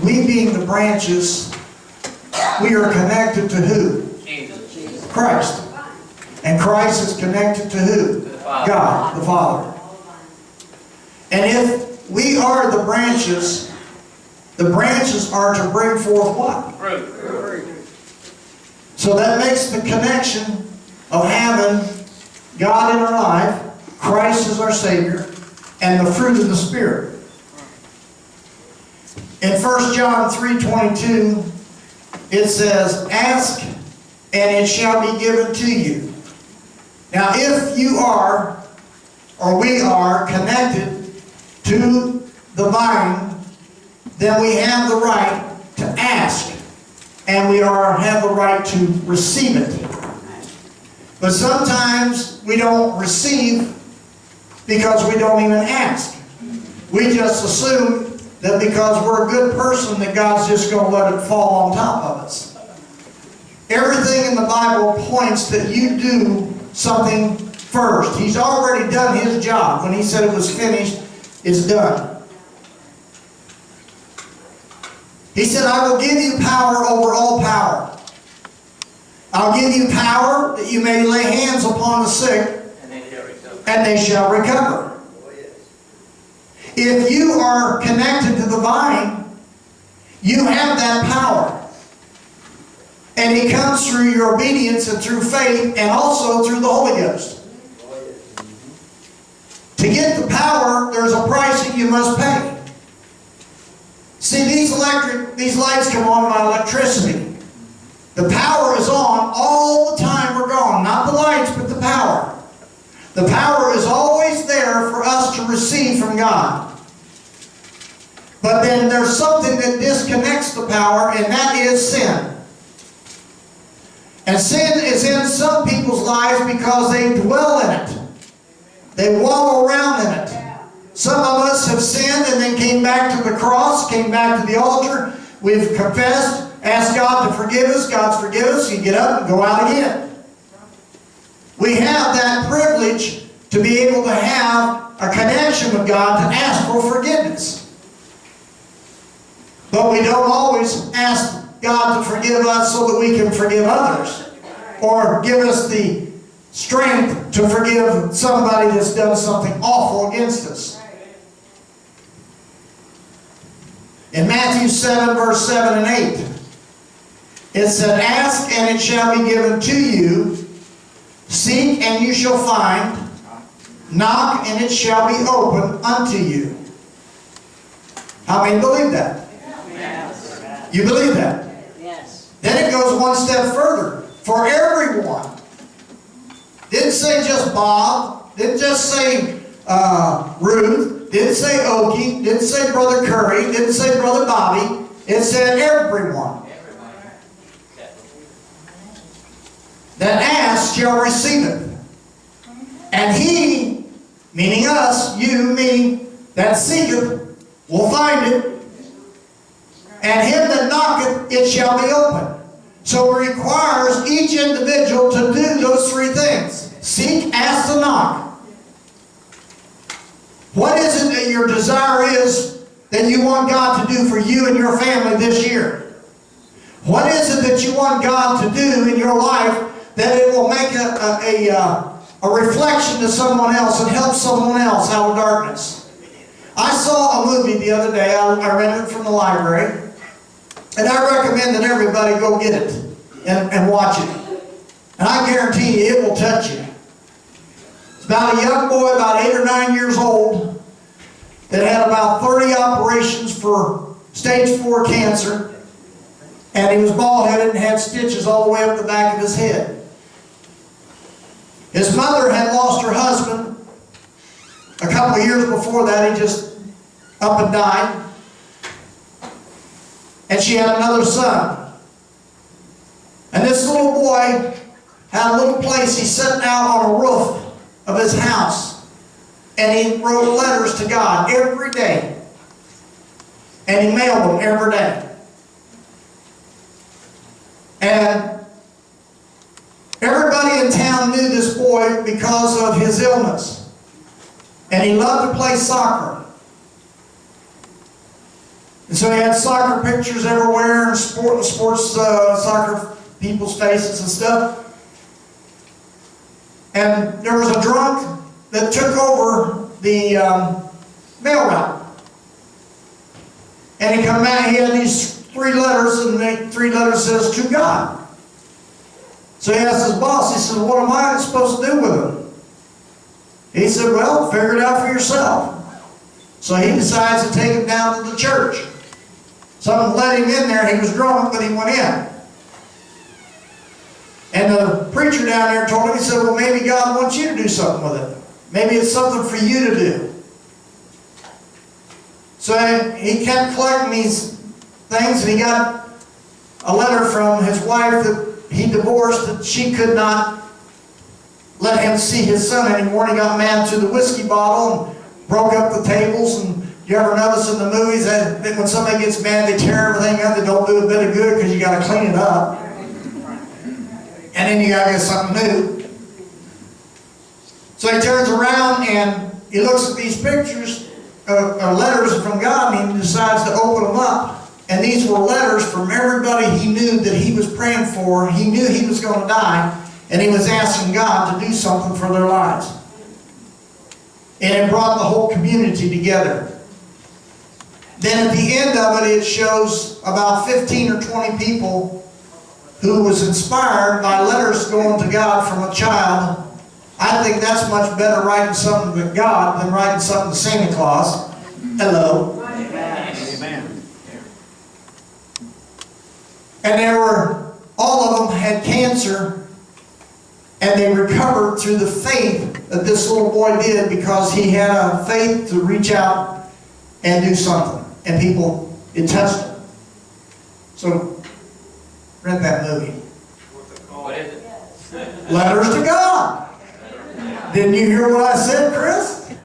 we being the branches, we are connected to who? Jesus. Christ. And Christ is connected to who? The Father. God, the Father. And if we are the branches are to bring forth what? Fruit. So that makes the connection of having God in our life, Christ is our Savior, and the fruit of the Spirit. In 1 John 3:22, it says, "Ask, and it shall be given to you." Now, if you are, or we are, connected to the vine, then we have the right to ask, and we have the right to receive it. But sometimes we don't receive because we don't even ask. We just assume that because we're a good person that God's just going to let it fall on top of us. Everything in the Bible points that you do something first. He's already done His job. When He said it was finished, it's done. He said, "I will give you power over all power. I'll give you power that you may lay hands upon the sick, and they shall recover." If you are connected to the vine, you have that power. And it comes through your obedience and through faith and also through the Holy Ghost. To get the power, there's a price that you must pay. See, these lights come on by electricity. The power is on all the time we're gone. Not the lights, but the power. The power is always there for us to receive from God. But then there's something that disconnects the power, and that is sin. And sin is in some people's lives because they dwell in it. They wallow around in it. Some of us have sinned and then came back to the cross, came back to the altar. We've confessed, asked God to forgive us. God's forgiven us. You get up and go out again. We have that privilege to be able to have a connection with God to ask for forgiveness. But we don't always ask God to forgive us so that we can forgive others, or give us the strength to forgive somebody that's done something awful against us. In Matthew 7, verse 7 and 8, it said, "Ask, and it shall be given to you. Seek, and you shall find. Knock, and it shall be opened unto you." How many believe that? You believe that? Yes. Then it goes one step further. For everyone. Didn't say just Bob. Didn't just say Ruth. Didn't say Okie. Didn't say Brother Curry. Didn't say Brother Bobby. It said everyone. That asks shall receive it. And he, meaning us, you, me, that seeketh, will find it. And him that knocketh, it shall be opened. So it requires each individual to do those three things. Seek, ask, and knock. What is it that your desire is that you want God to do for you and your family this year? What is it that you want God to do in your life that it will make a reflection to someone else and help someone else out of darkness? I saw a movie the other day. I rented it from the library. And I recommend that everybody go get it and watch it. And I guarantee you, it will touch you. It's about a young boy, about 8 or 9 years old, that had about 30 operations for stage 4 cancer. And he was bald-headed and had stitches all the way up the back of his head. His mother had lost her husband a couple of years before that. He just up and died. And she had another son. And this little boy had a little place. He sat out on a roof of his house. And he wrote letters to God every day. And he mailed them every day. And everybody in town knew this boy because of his illness. And he loved to play soccer. And so he had soccer pictures everywhere, and sports soccer people's faces and stuff. And there was a drunk that took over the mail route. And he come back, he had these 3 letters, and the 3 letters says, "To God." So he asked his boss, he said, "What am I supposed to do with them?" He said, "Well, figure it out for yourself." So he decides to take him down to the church. Someone let him in there. He was drunk, but he went in. And the preacher down there told him, he said, "Well, maybe God wants you to do something with it. Maybe it's something for you to do." So he kept collecting these things, and he got a letter from his wife that he divorced, that she could not let him see his son anymore. And he got mad to the whiskey bottle and broke up the tables. And you ever notice in the movies that when somebody gets mad, they tear everything up? They don't do a bit of good because you got to clean it up. And then you got to get something new. So he turns around and he looks at these pictures, letters from God, and he decides to open them up. And these were letters from everybody he knew that he was praying for. He knew he was going to die, and he was asking God to do something for their lives. And it brought the whole community together. Then at the end of it, it shows about 15 or 20 people who was inspired by letters going to God from a child. I think that's much better writing something to God than writing something to Santa Claus. Hello. Amen. And all of them had cancer, and they recovered through the faith that this little boy did, because he had a faith to reach out and do something. And people, it touched them. So, rent that movie. What is it? Letters to God. Didn't you hear what I said, Chris?